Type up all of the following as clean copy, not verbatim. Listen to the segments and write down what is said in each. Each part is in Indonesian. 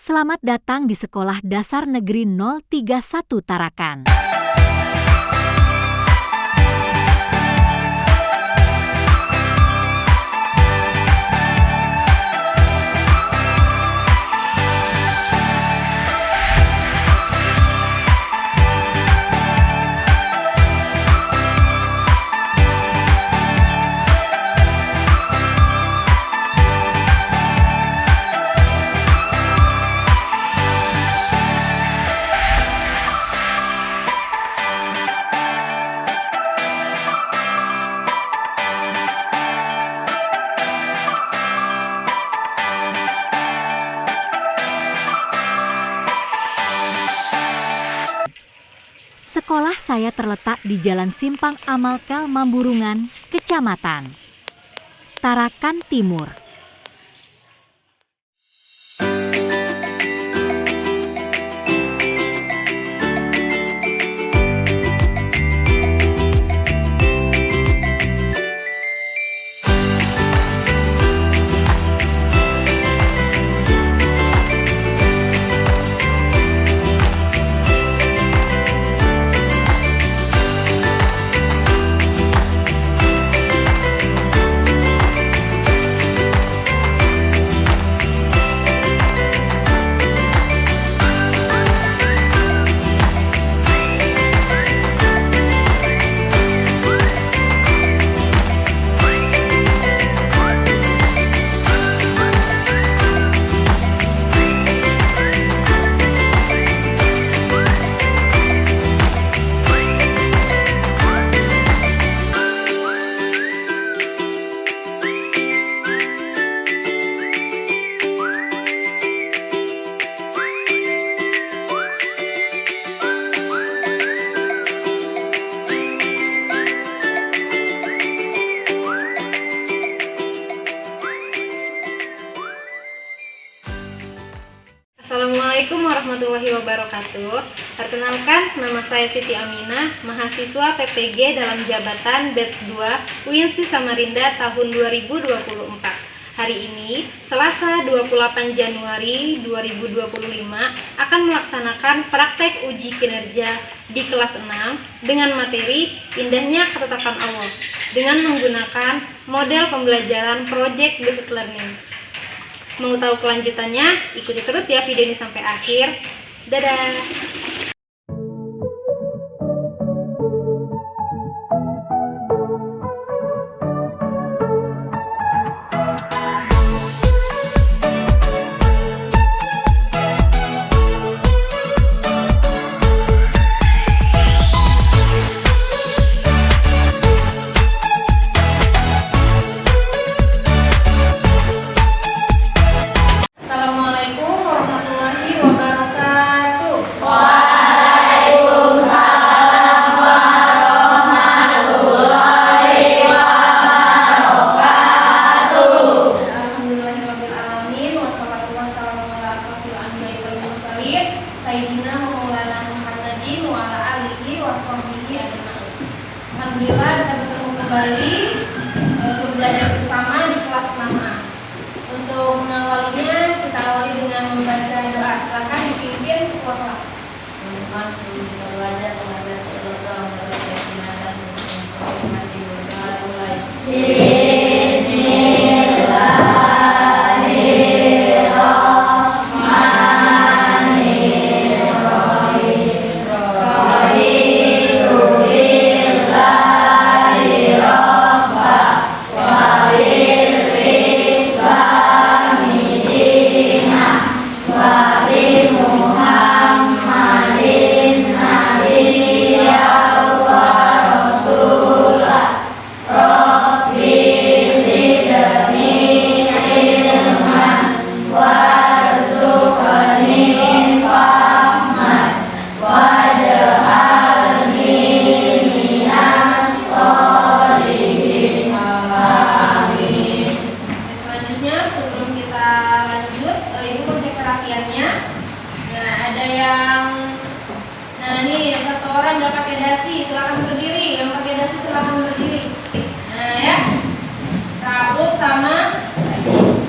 Selamat datang di Sekolah Dasar Negeri 031 Tarakan. Sekolah saya terletak di Jalan Simpang Amalkal Mamburungan, Kecamatan Tarakan Timur. Assalamualaikum warahmatullahi wabarakatuh. Perkenalkan, nama saya Siti Aminah, mahasiswa PPG dalam jabatan Batch 2 UINSI Samarinda tahun 2024. Hari ini, Selasa 28 Januari 2025, akan melaksanakan praktek uji kinerja di kelas 6 dengan materi Indahnya Ketetapan Allah dengan menggunakan model pembelajaran Project Based Learning. Mau tahu kelanjutannya? Ikuti terus ya video ini sampai akhir. Dadah! Alhamdulillah kita bertemu kembali untuk belajar bersama di kelas 6A. Untuk mengawalinya, kita awali dengan membaca doa. Silakan dipimpin ketua kelas. Belajar terhadap seluruh dan masih mulai. Bismillahirrahmanirrahim. Nah, ini satu orang nggak pakai dasi, silakan berdiri. Yang pakai dasi silakan berdiri. Nah, ya. Sabuk sama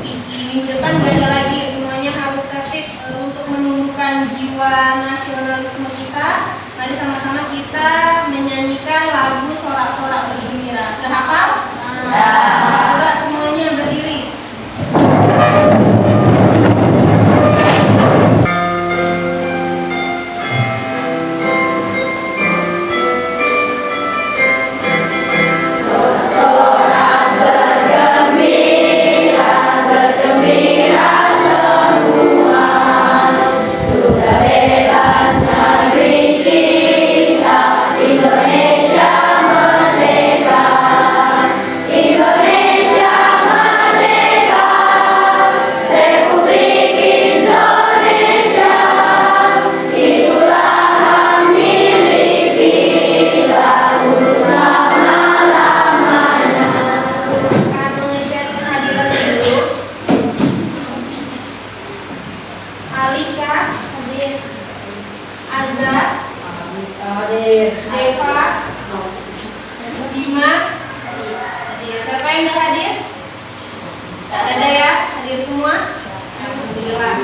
Vicky. Minggu depan nggak ada lagi. Semuanya harus tertib untuk menumbuhkan jiwa nasionalisme kita. Mari sama-sama kita menyanyikan lagu sorak-sorak bergembira. Sudah hafal? Sudah, semuanya berdiri. Alika, hadir. Azhar, hadir. Deva, Dimas, hadir. Siapa yang nggak hadir? Tak ada ya, hadir semua. Alhamdulillah.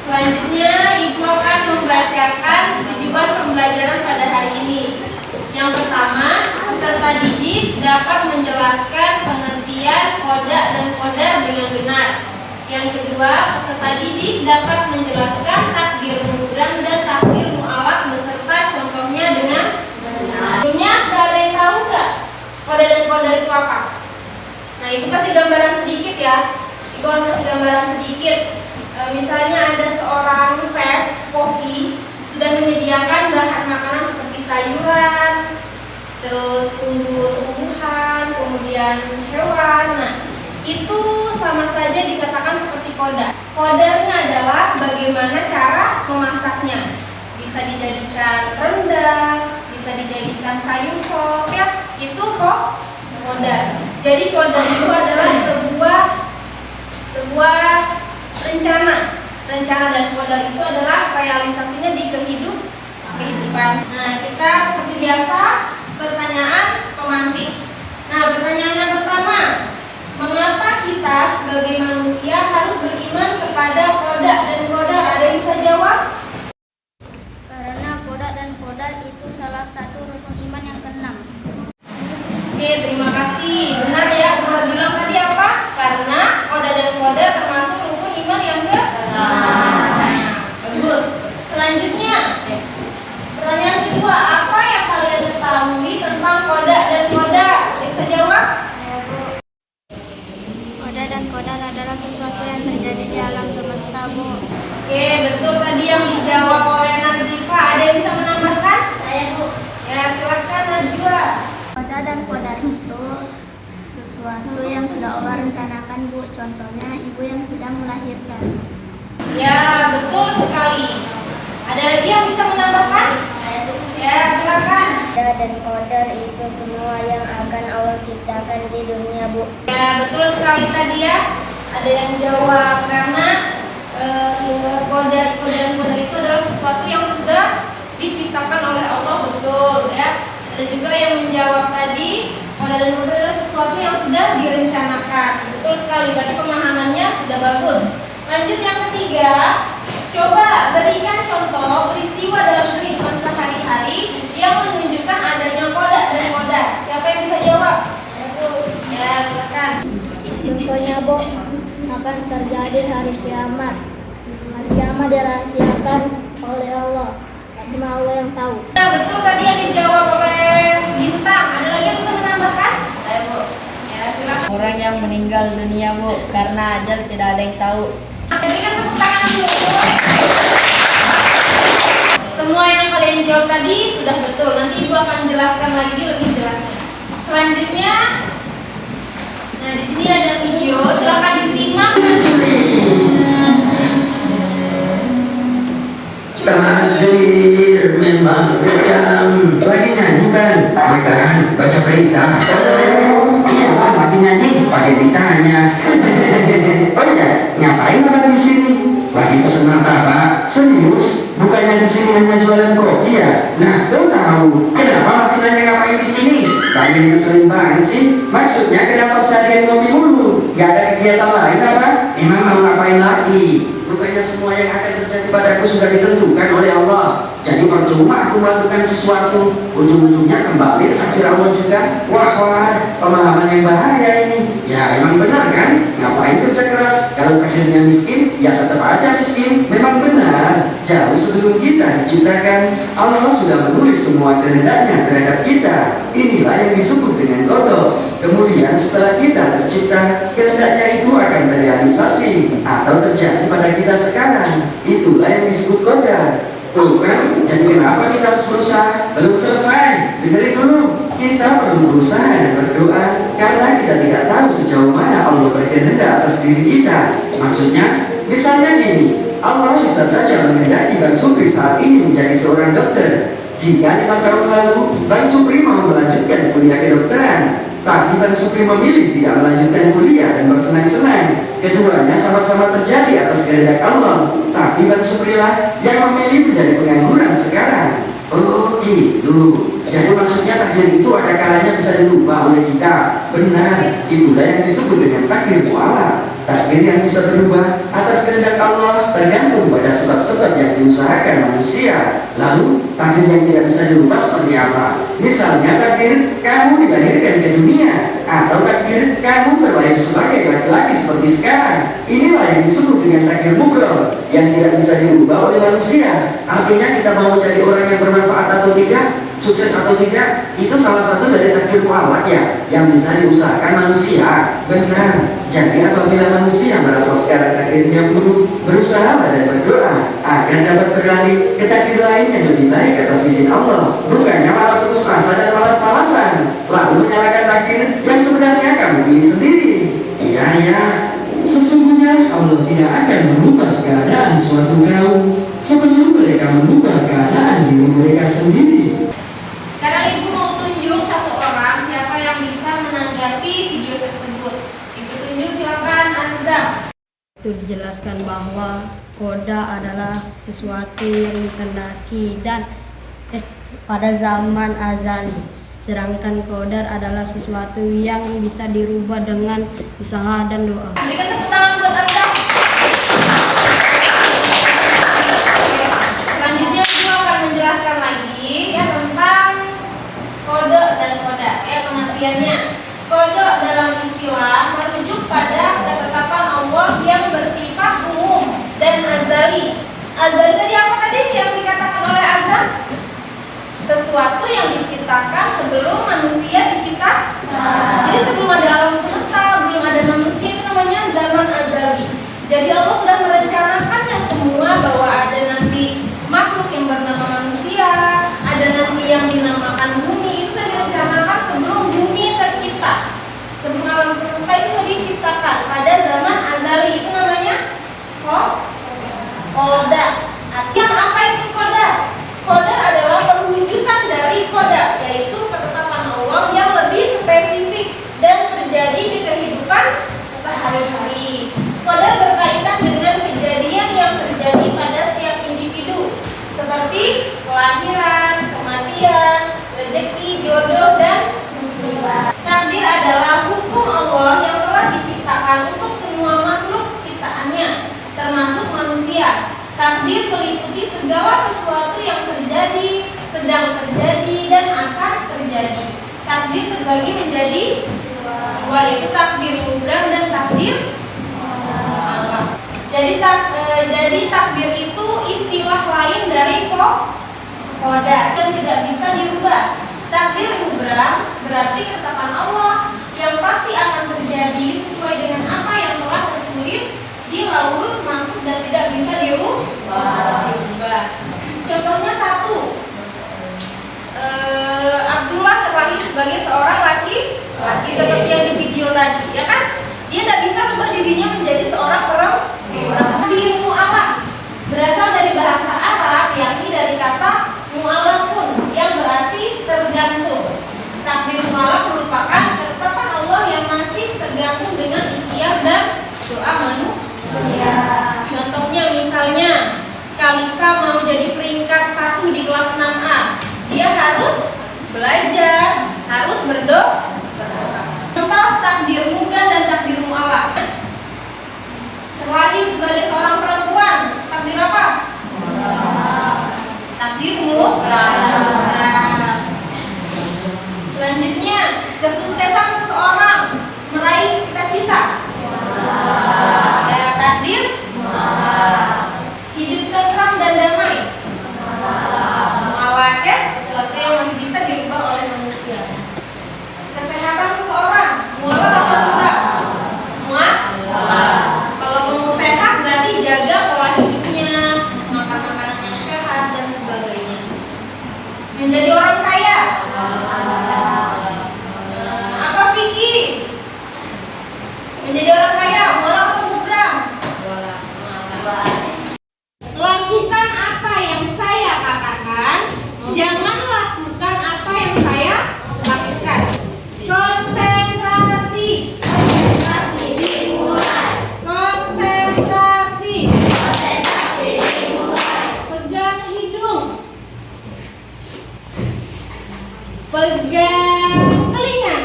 Selanjutnya Ibu akan membacakan tujuan pembelajaran pada hari ini. Yang pertama, peserta didik dapat menjelaskan pengertian koda dan kodar dengan benar. Yang kedua, peserta didik dapat menjelaskan takdir mu'ram dan takdir mu'alaf beserta contohnya dengan benar. Sebelumnya sudah ada yang tahu nggak koda dan kodar itu apa? Nah, Ibu kasih gambaran sedikit ya. Ibu akan kasih gambaran sedikit. Misalnya ada seorang chef koki sudah menyediakan bahan makanan seperti sayuran, terus tumbuh-tumbuhan, kemudian hewan. Nah, itu sama saja dikatakan seperti koda. Kodanya adalah bagaimana cara memasaknya. Bisa dijadikan rendang, bisa dijadikan sayur sop, ya. Itu kok koda. Jadi koda itu adalah sebuah rencana dan koda itu adalah realisasinya di kehidupan. Nah, kita seperti biasa pertanyaan pemantik. Nah, pertanyaan yang pertama, mengapa kita sebagai manusia harus beriman kepada koda dan kodar? Ada yang bisa jawab? Karena koda dan kodar itu salah satu rukun iman yang keenam. Oke, terima kasih. Benar ya, Umar bilang tadi apa? Karena koda dan kodar termasuk rukun iman yang keenam. Bagus. Selanjutnya, pertanyaan kedua, apa yang kalian ketahui tentang koda dan kodar? Ada yang bisa jawab? Koda dan kodar adalah sesuatu yang terjadi di alam semesta, Bu. Oke, betul tadi yang dijawab oleh Nazifa. Ada yang bisa menambahkan? Saya, Bu. Ya, silakan Najwa. Koda dan kodar itu sesuatu yang sudah Allah rencanakan, Bu. Contohnya ibu yang sedang melahirkan. Ya, betul sekali. Ada lagi yang bisa menambahkan? Saya, Bu. Ya, silakan. Koda dan kodar itu semua yang akan Allah ciptakan di dunia, Bu. Ya, betul sekali tadi ya. Ada yang jawab karena kodar itu adalah sesuatu yang sudah diciptakan oleh Allah, betul ya. Ada juga yang menjawab tadi kodar dan kodar adalah sesuatu yang sudah direncanakan. Betul sekali, berarti pemahamannya sudah bagus. Lanjut yang ketiga, coba berikan contoh peristiwa dalam kehidupan sehari-hari yang menunjukkan adanya koda dan kodar. Siapa yang bisa jawab? Ya, silakan. Contohnya, Bu, akan terjadi hari kiamat. Hari kiamat dirahasiakan oleh Allah. Cuma Allah yang tahu. Nah, betul tadi yang dijawab oleh Bintang. Ada lagi yang bisa menambahkan? Saya, Bu. Ya, silakan. Orang yang meninggal dunia, Bu, karena ajal tidak ada yang tahu. Berikan tepuk tangan dulu. Semua yang kalian jawab tadi sudah betul. Nanti Ibu akan jelaskan lagi lebih jelasnya. Selanjutnya, nah di sini ada video. Silakan disimak. Takdir memang kejam. Lagi nyanyi kan? Bukan, baca berita. Oh, iya lagi nyanyi, pakai ditanya. Oh iya, ngapain abang di sini? Lagi pesen martabak. Serius? Bukannya di sini hanya jualan kopi ya? Nah, sering banget sih. Maksudnya kenapa seharian ngopi mulu? Gak ada kegiatan lain apa? Emang mau ngapain lagi? Bukannya semua yang akan terjadi padaku sudah ditentukan oleh Allah. Jadi percuma aku melakukan sesuatu, ujung-ujungnya kembali ke takdir Allah juga. Wah, pemahaman yang bahaya ini. Ya emang benar kan? Ngapain kerja keras? Kalau takdirnya miskin, ya tetap aja miskin. Memang benar. Jauh sebelum kita diciptakan, Allah sudah menulis semua kehendaknya terhadap kita. Inilah yang disebut dengan qada. Kemudian setelah kita tercipta, kehendaknya itu akan terrealisasi atau terjadi pada kita sekarang. Itulah yang disebut qadar. Tuh kan, jadi kenapa kita harus berusaha? Belum selesai, dengerin dulu. Kita perlu berusaha dan berdoa karena kita tidak tahu sejauh mana Allah berkehendak atas diri kita. Maksudnya, misalnya gini, Allah bisa saja menghendaki Bang Supri saat ini menjadi seorang dokter. Jika 5 tahun lalu Bang Supri mau melanjutkan kuliah kedokteran, tapi Bang Supri memilih tidak melanjutkan kuliah dan bersenang-senang. Keduanya sama-sama terjadi atas kehendak Allah, tapi Bang Supri lah yang memilih menjadi pengangguran sekarang. Oh gitu. Jadi maksudnya takdir itu ada kalanya bisa dirubah oleh kita. Benar, itulah yang disebut dengan takdir mu'alaq. Takdir yang bisa berubah atas kehendak Allah tergantung pada sebab-sebab yang diusahakan manusia. Lalu takdir yang tidak bisa dirubah seperti apa? Misalnya takdir kamu dilahirkan ke dunia, atau takdir kamu terlahir sebagai laki-laki seperti sekarang. Inilah yang disebut dengan takdir mubroh yang tidak bisa diubah oleh manusia. Artinya kita mau jadi orang yang bermanfaat atau tidak, sukses atau tidak, itu salah satu dari takdir mu'alaq ya, yang bisa diusahakan manusia. Benar. Jadi apabila manusia merasa sekarang takdirnya buruk, berusahalah dan berdoa agar dapat beralih ke takdir lain yang lebih baik atas izin Allah. Bukannya malah putus asa dan malas-malasan, lalu menyalahkan takdir yang sebenarnya kamu pilih sendiri. Iya, sesungguhnya Allah tidak akan mengubah keadaan suatu kaum sebelum mereka mengubah keadaan diri mereka sendiri. Sekarang Ibu mau tunjuk satu orang siapa yang bisa menanggapi video tersebut. Ibu tunjuk, silakan Azam. Itu dijelaskan bahwa qada adalah sesuatu yang dikehendaki dan pada zaman azali. Sedangkan qadar adalah sesuatu yang bisa dirubah dengan usaha dan doa. Berikan tepuk tangan buat Azam. Selanjutnya Ibu akan menjelaskan lagi ya tentang qada dan qadar ya, pengertiannya. Qada dalam istilah merujuk pada ketetapan Allah yang bersifat umum dan azali. Azali tadi apa tadi yang dikatakan oleh Azam? Sesuatu yang diciptakan sebelum manusia diciptakan. Jadi sebelum ada alam semesta, belum ada manusia, itu namanya zaman azali. Jadi Allah sudah merencanakannya semua, bahwa ada nanti makhluk yang bernama manusia, ada nanti yang dinamakan bumi. Itu sudah direncanakan sebelum bumi tercipta. Sebelum alam semesta itu sudah diciptakan pada zaman azali. Itu namanya qada. Artinya apa itu qada? Qada adalah perwujudan dari qada, yaitu ketetapan Allah yang lebih spesifik dan terjadi di kehidupan sehari-hari. Qada berkaitan dengan kejadian yang terjadi pada setiap individu, seperti kelahiran, kematian, rezeki, jodoh, dan musibah. Takdir adalah hukum Allah yang telah diciptakan untuk semua makhluk ciptaannya, termasuk manusia. Takdir meliputi segala sesuatu yang terjadi, sedang terjadi, dan akan terjadi. Takdir terbagi menjadi dua, yaitu takdir mudah dan takdir mu'alaq. Jadi takdir itu istilah lain dari qada yang tidak bisa dirubah. Takdir mubrah berarti ketetapan Allah yang pasti akan terjadi sesuai dengan apa yang telah tertulis di Lauhul Mahfuz dan tidak bisa dirubah. Contohnya satu, Abdullah terlahir sebagai seorang laki-laki seperti yang di video tadi, ya kan? Dia tidak bisa berubah dirinya menjadi seorang perempuan. Takdir mu'alaq berasal dari bahasa Arab, yakni dari kata mu'alaqun yang berarti tergantung. Takdir mu'alaq merupakan ketetapan Allah yang masih tergantung dengan ikhtiar dan doa manusia. Contohnya misalnya Kalisa mau jadi peringkat 1 di kelas 6A, dia harus belajar, harus berdoa, adalah takdir mubram dan takdir mu'allaq. Terlahir sebagai seorang perempuan, takdir apa? Takdir mubram. Selanjutnya, kesuksesan seseorang meraih cita-cita. Ya, takdir hidup tentram dan damai. Mu'allaq ya, sesuatu yang masih bisa dirubah oleh manusia. Kesehatan seseorang, mu'allaq atau mubram? Mu'allaq. Kalau mau sehat berarti jaga pola hidupnya, makan makanan yang sehat dan sebagainya. Menjadi orang kaya. Apa Vicky? Menjadi orang kaya, mu'allaq atau mubram? Lakukan apa yang saya katakan, jangan lakukan apa yang saya lakukan. Konsentrasi. Konsentrasi dimulai. Konsentrasi. Konsentrasi dimulai. Pegang hidung. Pegang telinga.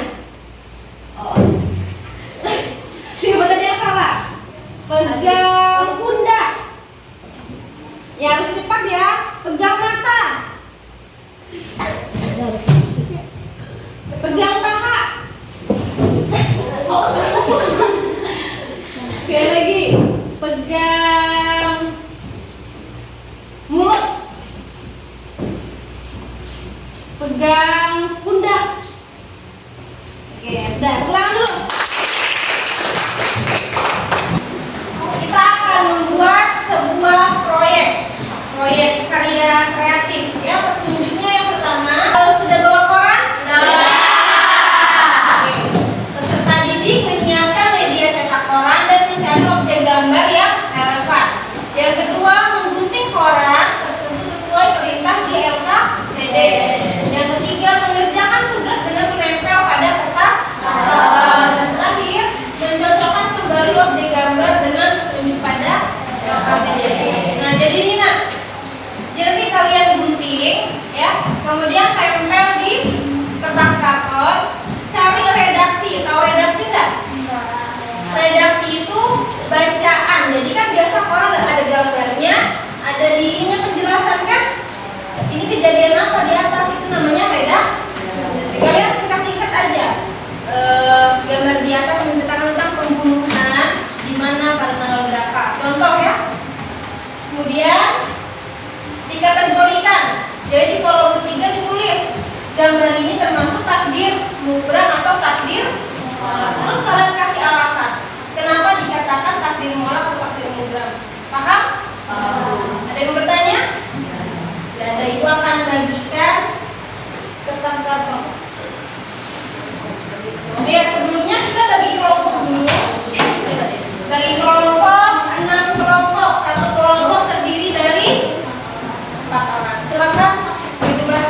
Siapa tadi yang salah? Pegang pundak. Ya harus cepat ya. Pegang mata. Pegang paha. Sekali lagi. Pegang mulut. Pegang pundak. Oke, sudah. Ulangan dulu. Kita akan membuat sebuah proyek karya kreatif ya. Petunjuknya yang pertama, sudah bawa koran? Sudah. Oke. Peserta didik menyiapkan media cetak koran dan mencari objek gambar yang relevan. Yang kedua, menggunting koran tersebut sesuai perintah di LKPD. Yang ketiga, mengerjakan tugas dengan menempel pada kertas. Dan terakhir, mencocokkan kembali objek gambar dengan petunjuk pada LKPD. Nah, jadi ini nak. Jadi kalian gunting ya, kemudian tempel di kertas karton, cari redaksi. Tahu redaksi enggak? Redaksi itu bacaan. Jadi kan biasa koran ada gambarnya, ada di ininya penjelasan kan? Ini kejadian apa di atas, itu namanya redaksi. Kalian singkat-singkat aja. Gambar di atas menceritakan tentang pembunuhan di mana pada tanggal berapa. Contoh ya. Kemudian dikategorikan. Jadi di kolom ketiga ditulis gambar ini termasuk takdir mubram atau takdir mu'allaq. Terus kalian kasih alasan kenapa dikatakan takdir mu'allaq atau takdir mubram. Paham? Ada yang bertanya? Tidak ada. Itu akan bagikan kertas karton. Oke, sebelumnya kita bagi kelompok dulu. Bagi kelompok 6 kelompok. Satu kelompok terdiri dari 4 orang. Silakan diubah.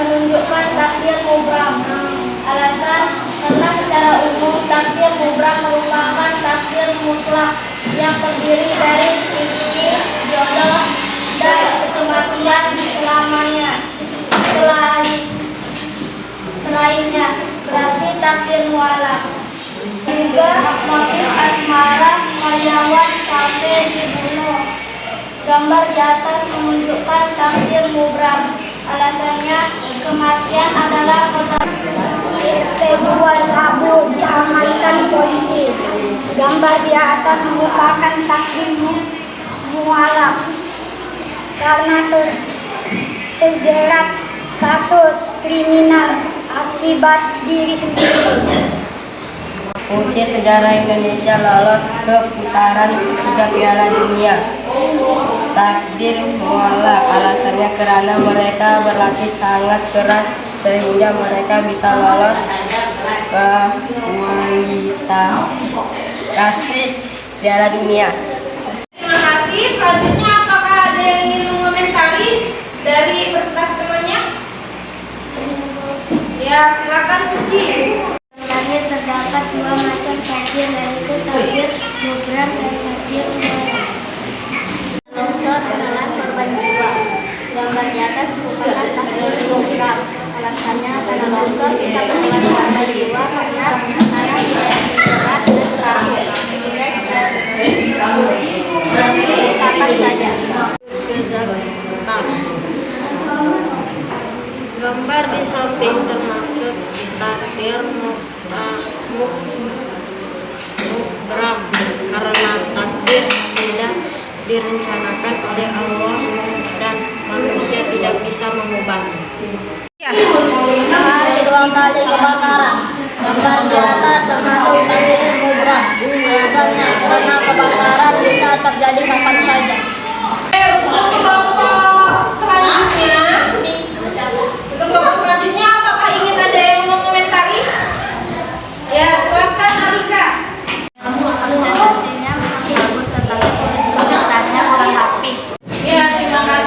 menunjukkan takdir mubram. Alasan karena secara umum takdir mubram merupakan takdir mutlak yang terdiri dari rezeki, jodoh, dan kematian selamanya. Selainnya berarti takdir mualaf. Juga motif asmara karyawan sampai dibunuh. Gambar di atas menunjukkan takdir mubram. Alasannya kematian adalah Irtejuan Abu diamankan polisi. Gambar di atas merupakan takdir mualaf karena terjerat kasus kriminal akibat diri sendiri. Bukti sejarah Indonesia lolos ke putaran 3 Piala Dunia. Takdir mualaf, alasannya karena mereka berlatih sangat keras sehingga mereka bisa lolos ke kualifikasi Piala Dunia. Terima kasih. Selanjutnya apakah ada yang ingin mengomentari dari presentasi temannya? Ya, silakan Suci. Sebenarnya terdapat 2 macam takdir, yaitu takdir mubram dan takdir mualaf. Longsor menelan korban jiwa. Gambar di atas merupakan takdir mubram. Alasannya karena longsor bisa menelan korban jiwa karena tanah tidak berat dan terakhir, sehingga jadi kapan saja. Gambar di samping termaksud takdir mubram karena takdir sudah direncanakan oleh Allah dan manusia tidak bisa mengubahnya. Sehari 2 kali kebakaran. Gambar di atas termasuk takdir mubram. Alasannya karena kebakaran bisa terjadi kapan saja. Untuk kelompok selanjutnya, apakah ingin ada yang mengomentari? Ya, silakan Alika. Presentasinya memang bagus, tetapi tulisannya kurang rapi. Ya, terima kasih.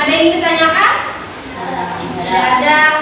Ada yang ditanyakan? Tidak ada.